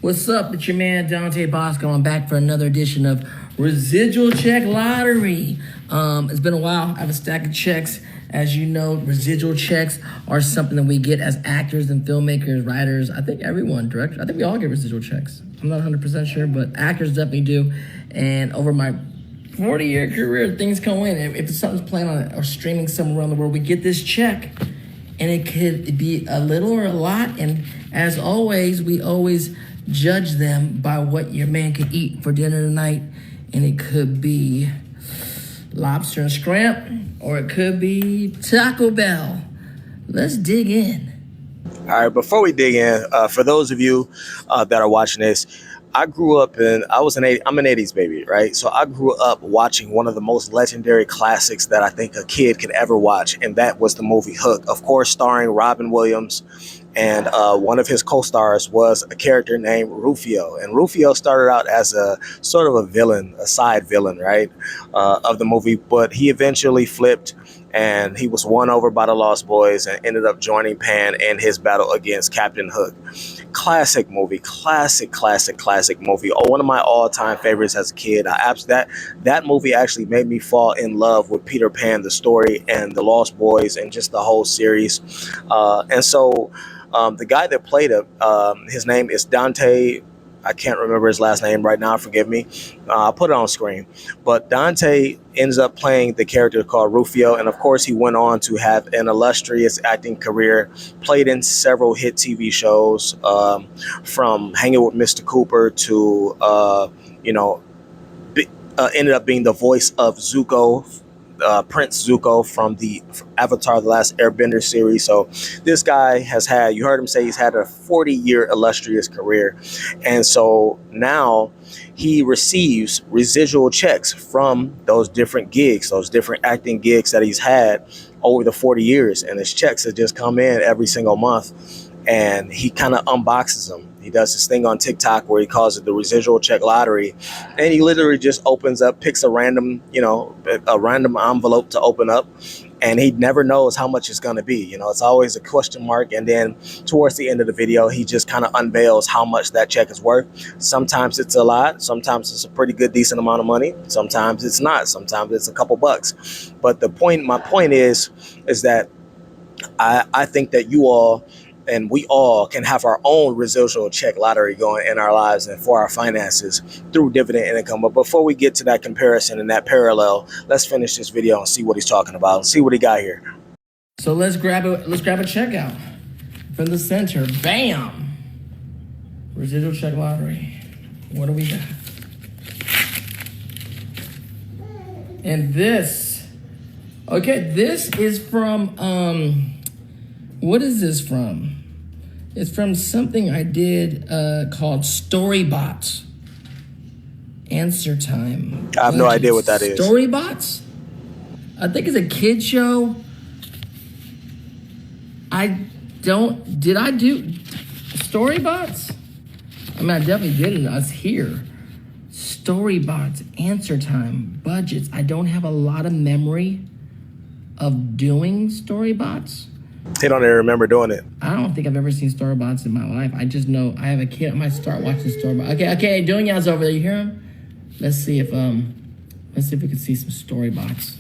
What's up? It's your man Dante Bosco. I'm back for another edition of Residual Check Lottery. It's been a while. I have a stack of checks. As you know, residual checks are something that we get as actors and filmmakers, writers. I think everyone, directors. I think we all get residual checks. I'm not 100% sure, but actors definitely do. And over my 40-year career, things come in. If something's playing on or streaming somewhere around the world, we get this check. And it could be a little or a lot. And as always, we always judge them by what your man could eat for dinner tonight. And it could be lobster and scrimp, or it could be Taco Bell. Let's dig in. All right, before we dig in, for those of you that are watching this, I'm an 80s baby, right? So I grew up watching one of the most legendary classics that I think a kid could ever watch, and that was the movie Hook, of course, starring Robin Williams. And one of his co-stars was a character named Rufio. And Rufio started out as a sort of a villain, a side villain, right, of the movie. But he eventually flipped, and he was won over by the Lost Boys and ended up joining Pan in his battle against Captain Hook. Classic movie, classic movie. Oh, one of my all-time favorites as a kid. That movie actually made me fall in love with Peter Pan, the story, and the Lost Boys, and just the whole series. The guy that played it, his name is Dante. I can't remember his last name right now. Forgive me. I'll put it on screen. But Dante ends up playing the character called Rufio. And of course, he went on to have an illustrious acting career, played in several hit TV shows, from Hanging with Mr. Cooper to, ended up being the voice of Zuko, Prince Zuko from the Avatar: The Last Airbender series. So this guy has had, you heard him say, he's had a 40-year illustrious career. And so now he receives residual checks from those different gigs, those different acting gigs that he's had over the 40 years. And his checks have just come in every single month. And he kind of unboxes them. He does this thing on TikTok where he calls it the residual check lottery. And he literally just opens up, picks a random envelope to open up. And he never knows how much it's going to be. It's always a question mark. And then towards the end of the video, he just kind of unveils how much that check is worth. Sometimes it's a lot. Sometimes it's a pretty good, decent amount of money. Sometimes it's not. Sometimes it's a couple bucks. But my point is that I think that you all and we all can have our own residual check lottery going in our lives and for our finances through dividend income. But before we get to that comparison and that parallel, let's finish this video and see what he's talking about and see what he got here. So let's grab a check out from the center. Bam! Residual check lottery. What do we got? And this is from what is this from? It's from something I did called Storybots. Answer time. I have no idea what that is. Storybots? I think it's a kid show. Did I do Storybots? I mean, I definitely did it. I was here. Storybots, answer time, budgets. I don't have a lot of memory of doing Storybots. He don't even remember doing it. I don't think I've ever seen Storybots in my life. I just know I have a kid. I might start watching Storybots. Okay, Dunya's over there. You hear him? Let's see if we can see some Storybots.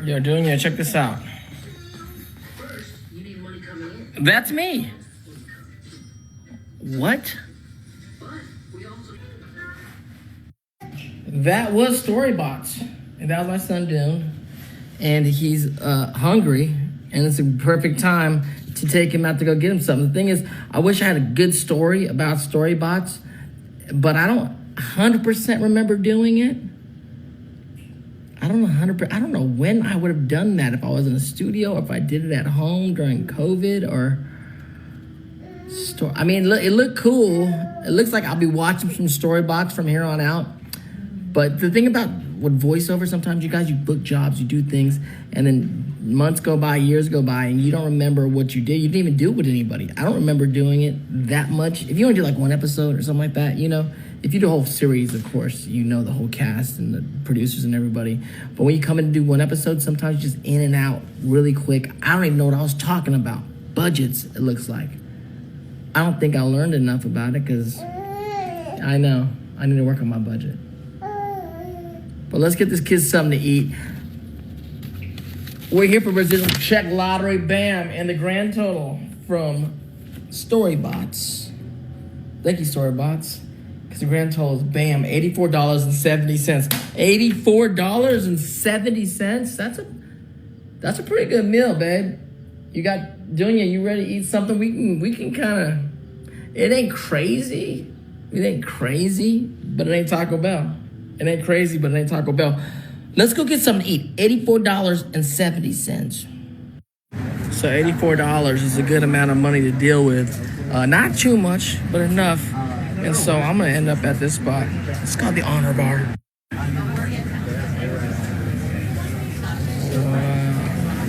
Yo, Dunya, check this out. That's me. What? That was Storybots, and that was my son Dune. And he's hungry, and it's a perfect time to take him out to go get him something. The thing is, I wish I had a good story about Storybots, but I don't 100% remember doing it. I don't know when I would have done that, if I was in a studio, or if I did it at home during COVID, or I mean, it looked cool. It looks like I'll be watching some Storybots from here on out. But the thing about with voiceover, sometimes you book jobs, you do things, and then months go by, years go by, and you don't remember what you did. You didn't even do it with anybody. I don't remember doing it that much. If you only do like one episode or something like that, if you do a whole series, of course, the whole cast and the producers and everybody. But when you come in to do one episode, sometimes just in and out really quick. I don't even know what I was talking about. Budgets, it looks like. I don't think I learned enough about it because I know I need to work on my budget. But let's get this kid something to eat. We're here for Residual Check Lottery. Bam! And the grand total from Storybots. Thank you, Storybots. Because the grand total is bam, $84.70. $84.70. That's a pretty good meal, babe. You got Junior, you ready to eat something? We can kind of. It ain't crazy. It ain't crazy, but it ain't Taco Bell. It ain't crazy, but it ain't Taco Bell. Let's go get something to eat. $84.70. So $84 is a good amount of money to deal with. Not too much, but enough. And so I'm gonna end up at this spot. It's called the Honor Bar.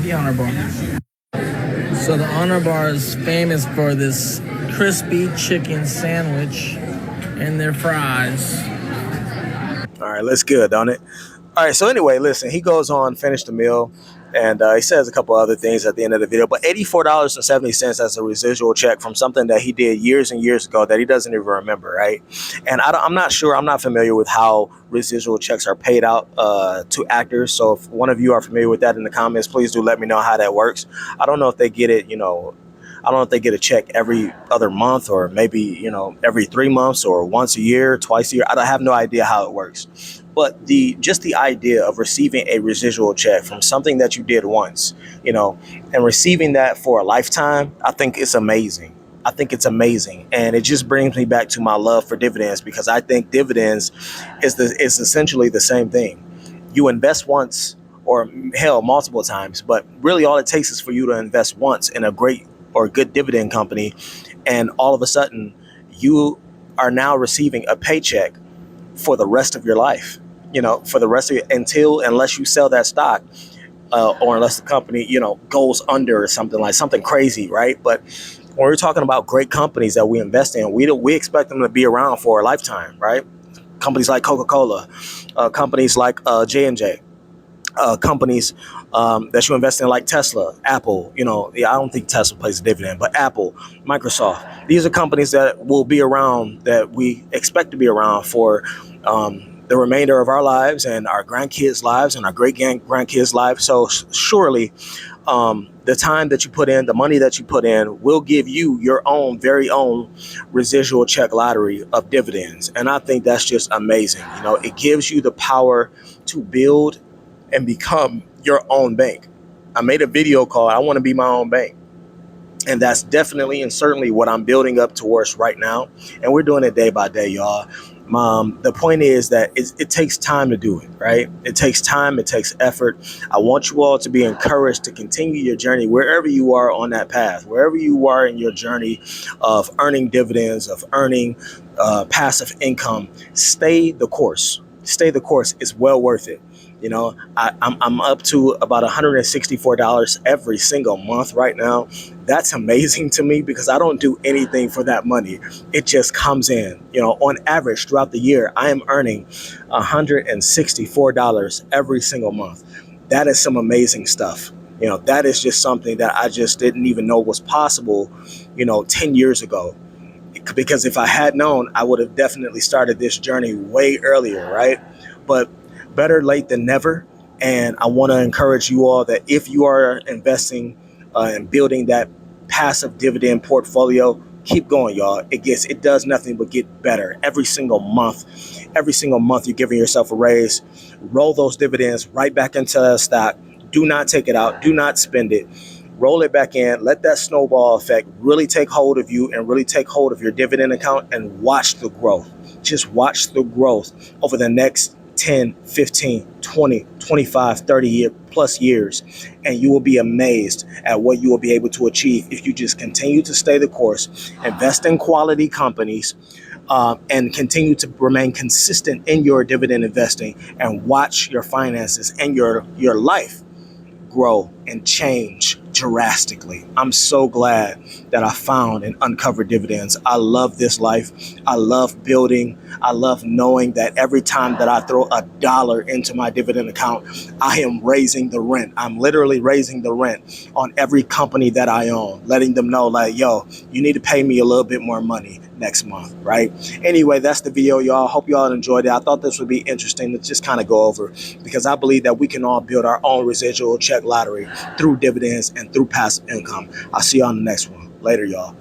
The Honor Bar. So the Honor Bar is famous for this crispy chicken sandwich and their fries. All right, looks good, don't it? All right, so anyway, listen, he goes on, finish the meal, and he says a couple other things at the end of the video. But $84.70 as a residual check from something that he did years and years ago that he doesn't even remember, right? And I'm not sure, I'm not familiar with how residual checks are paid out to actors. So if one of you are familiar with that in the comments, please do let me know how that works. I don't know if they get it, I don't know if they get a check every other month or maybe, every 3 months or once a year, twice a year. I have no idea how it works. But just the idea of receiving a residual check from something that you did once, and receiving that for a lifetime, I think it's amazing. I think it's amazing. And it just brings me back to my love for dividends, because I think dividends is essentially the same thing. You invest once, or hell, multiple times, but really all it takes is for you to invest once in a great or good dividend company, and all of a sudden you are now receiving a paycheck for the rest of your life, for the rest of it, unless you sell that stock, or unless the company, goes under or something crazy, right? But when we're talking about great companies that we invest in, we expect them to be around for a lifetime, right? Companies like Coca-Cola, companies like J&J, companies that you invest in like Tesla, Apple, I don't think Tesla pays a dividend, but Apple, Microsoft, these are companies that will be around, that we expect to be around for the remainder of our lives and our grandkids' lives and our great-grandkids' lives. So surely the time that you put in, the money that you put in will give you your own very own residual check lottery of dividends. And I think that's just amazing. It gives you the power to build and become your own bank. I made a video called I Want to Be My Own Bank. And that's definitely and certainly what I'm building up towards right now. And we're doing it day by day, y'all. The point is that it takes time to do it, right? It takes time. It takes effort. I want you all to be encouraged to continue your journey wherever you are on that path, wherever you are in your journey of earning dividends, of earning passive income. Stay the course. Stay the course. It's well worth it. I'm up to about $164 every single month right now. That's amazing to me because I don't do anything for that money. It just comes in. On average throughout the year, I am earning $164 every single month. That is some amazing stuff. That is just something that I just didn't even know was possible, 10 years ago. Because if I had known, I would have definitely started this journey way earlier, right? But better late than never. And I want to encourage you all that if you are investing and building that passive dividend portfolio, keep going, y'all. It does nothing but get better every single month. Every single month you're giving yourself a raise. Roll those dividends right back into the stock. Do not take it out. Do not spend it. Roll it back in. Let that snowball effect really take hold of you and really take hold of your dividend account, and watch the growth. Just watch the growth over the next 10, 15, 20, 25, 30 plus years, and you will be amazed at what you will be able to achieve if you just continue to stay the course, invest in quality companies, and continue to remain consistent in your dividend investing, and watch your finances and your life grow and change drastically. I'm so glad that I found and uncovered dividends. I love this life. I love building. I love knowing that every time that I throw $1 into my dividend account, I am raising the rent. I'm literally raising the rent on every company that I own, letting them know like, yo, you need to pay me a little bit more money next month, right? Anyway, that's the video, y'all. Hope y'all enjoyed it. I thought this would be interesting to just kind of go over, because I believe that we can all build our own residual check lottery through dividends and through passive income. I'll see you on the next one. Later, y'all.